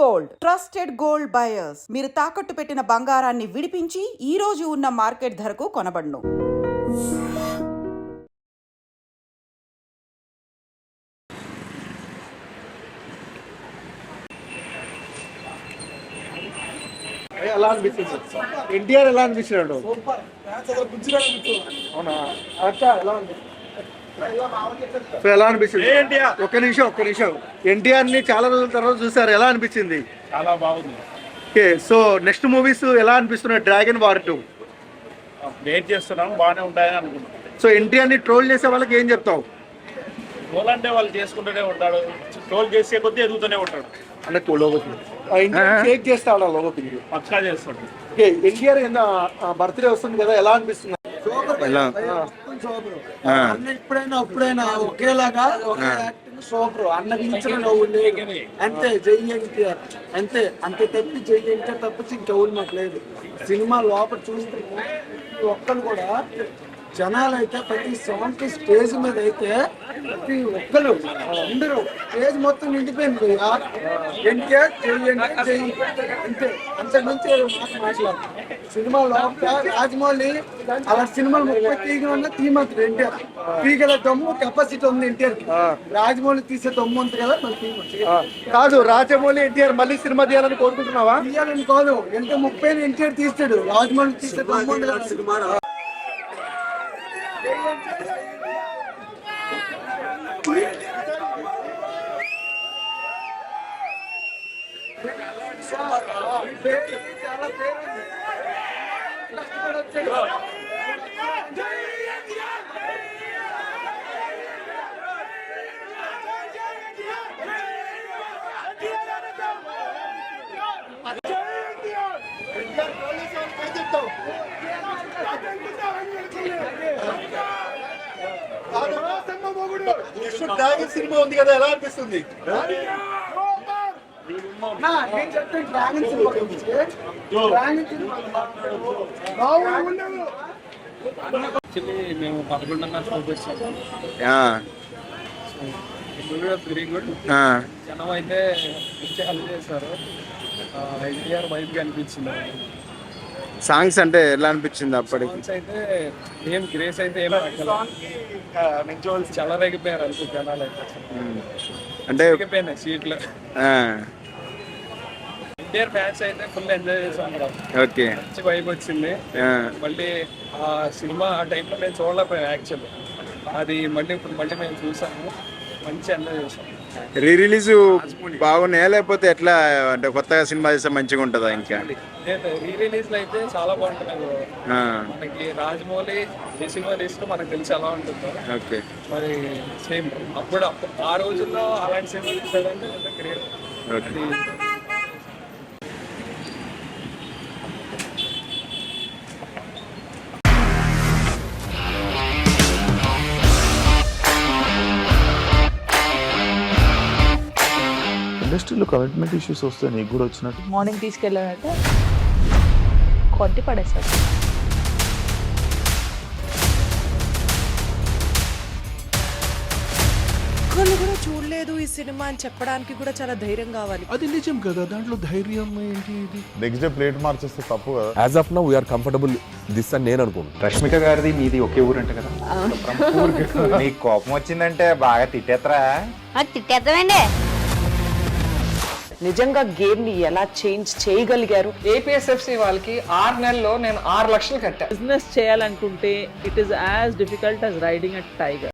Gold trusted gold buyers. మీరు తాకట్టు పెట్టిన బంగారాన్ని విడిపించి ఈ రోజు ఉన్న మార్కెట్ ధరకు కొనబడును. ఎలా అనిపిస్తుంది? ఎన్టీఆర్ ఎలా అనిపించాడు? అవునా అక్క ఎలా అనిపిస్తుంది? ఎలా అనిపించింది? ఒక్క నిమిషం ఎన్టీఆర్ ని చాలా రోజుల తర్వాత చూసారు, ఎలా అనిపించింది? చాలా బాగుంది. ఓకే, సో నెక్స్ట్ మూవీస్ ఎలా అనిపిస్తున్నాయి? డ్రాగన్ వార్ 2 వెయిట్ చేస్తున్నాం, బాగానే ఉంటాయని అనుకుంటున్నాం. సో ఎన్టీఆర్ ని ట్రోల్ చేసే వాళ్ళకి ఏం చెప్తావు? ట్రోల్ అంటే వాళ్ళు చేసుకుంటూనే ఉంటాడు, ట్రోల్ చేసే కొద్దీ ఎదుగుతూనే ఉంటాడు. అంటే షేక్ చేస్తాడు లోపలికి పక్కా చేస్తాడు. ఓకే, ఎన్టీఆర్ బర్త్డే వస్తుంది కదా, ఎలా అనిపిస్తుంది? అప్పుడైనా ఒకేలాగా ఒకే యాక్టింగ్ సూపర్. అన్నకి ఇచ్చిన నవ్వు అంతే. జై ఎన్టీఆర్ అంతే తప్పి జై ఎన్టీఆర్ తప్పించి ఇంకెవరు మాకు లేదు. సినిమా లోపల చూస్తే ఒక్కరు కూడా జనాలు అయితే ప్రతి సాంగ్ కి స్టేజ్ మీద అయితే ప్రతి ఒక్కరు అందరూ స్టేజ్ మొత్తం నిండిపోయింది. ఎన్టీఆర్ జై ఎన్టీఆర్ జై అంతే, అంతకుమించి మాట్లాడు. సినిమా లోపల రాజమౌళి అలా సినిమాలు 30 తీగలు తీమంటారు. ఎన్టీఆర్ తీగల దమ్ము కెపాసిటీ ఉంది ఎన్టీఆర్ కి. రాజమౌళి తీసే దమ్ము ఉంది కదా మన కాదు. రాజమౌళి ఎన్టీఆర్ మళ్ళీ సినిమా తీయాలని కోరుకుంటున్నావా? తీయాలని కాదు, ఎంత 30 ఎన్టీఆర్ తీస్తాడు, రాజమౌళి తీసే దమ్ము ఉంది కదా సినిమా. చాలా డ్రాగన్ సినిమా ఉంది కదా, ఎలా అనిపిస్తుంది? మేము 11:30 షో చేసాము. Very good. జనం అయితే హెల్ప్ చేశారు. ఎన్టీఆర్ వైఫ్ అనిపించింది. సాంగ్స్ అంటే ఎలా అనిపించింది అప్పటికి? సాంగ్స్ అయితే ఏం గ్రేస్ అయితే ఏం చాలా రేగిపోయారు అనుకో జనాలు అయితే. అంటే రేగిపోయినాయి సీట్లు. ఎన్టీఆర్ ఫ్యాన్స్ అయితే ఫుల్ ఎంజాయ్ చేసాం. ఓకే, మంచి వైబ్ వచ్చింది. మళ్ళీ ఆ సినిమా ఆ టైంలో మేము చూడలేకపోయాం యాక్చువల్. అది ఇప్పుడు మళ్ళీ మేము చూసాము, మంచి ఎంజాయ్ చేసాం. రీ రిలీజ్ బాగున్నాయా లేకపోతే ఎట్లా? అంటే కొత్తగా సినిమా చేస్తే మంచిగా ఉంటుందా? ఇంకా రీ రిలీజ్ లో అయితే చాలా బాగుంటుంది. మనకి రాజమౌళి ఏ సినిమా తీస్తే మనకు తెలిసి ఎలా ఉంటుందో. ఓకే, మరి సేమ్ అప్పుడు ఆ రోజుల్లో అలాంటి సినిమా తీసాడంటే గ్రేట్. ఇండస్ట్రీలో కమిట్మెంట్ ఇష్యూస్ వస్తే నీకు కూడా వచ్చినట్టు? మార్నింగ్ తీసుకెళ్ళానంటే కొట్టి పడేస్తారు. ఒక్కళ్ళు కూడా చూడలేదు ఈ సినిమా అని చెప్పడానికి కూడా చాలా ధైర్యం కావాలి. అది నిజం కదా, దాంట్లో ధైర్యం ఏంటి? ఇది నెక్స్ట్ డే ప్లేట్ మార్చేస్తే తప్పు కదా. As of now we are comfortable this అని నేను అనుకుంటున్నాను. రష్మిక గారిది మీది ఒకే ఊరు అంట కదా? నీకు కోపం వచ్చిందంటే బాగా తిట్టేత్తరా? తిట్టేద్దామండి. నిజంగా గేమ్ ని ఎలా చేంజ్ చేయగలిగారు? ఏపీఎస్ఎఫ్సి వాళ్ళకి 6 నెలల్లో నేను 6 లక్షలు కట్టా. బిజినెస్ చేయాలనుకుంటే it is as difficult as riding a tiger.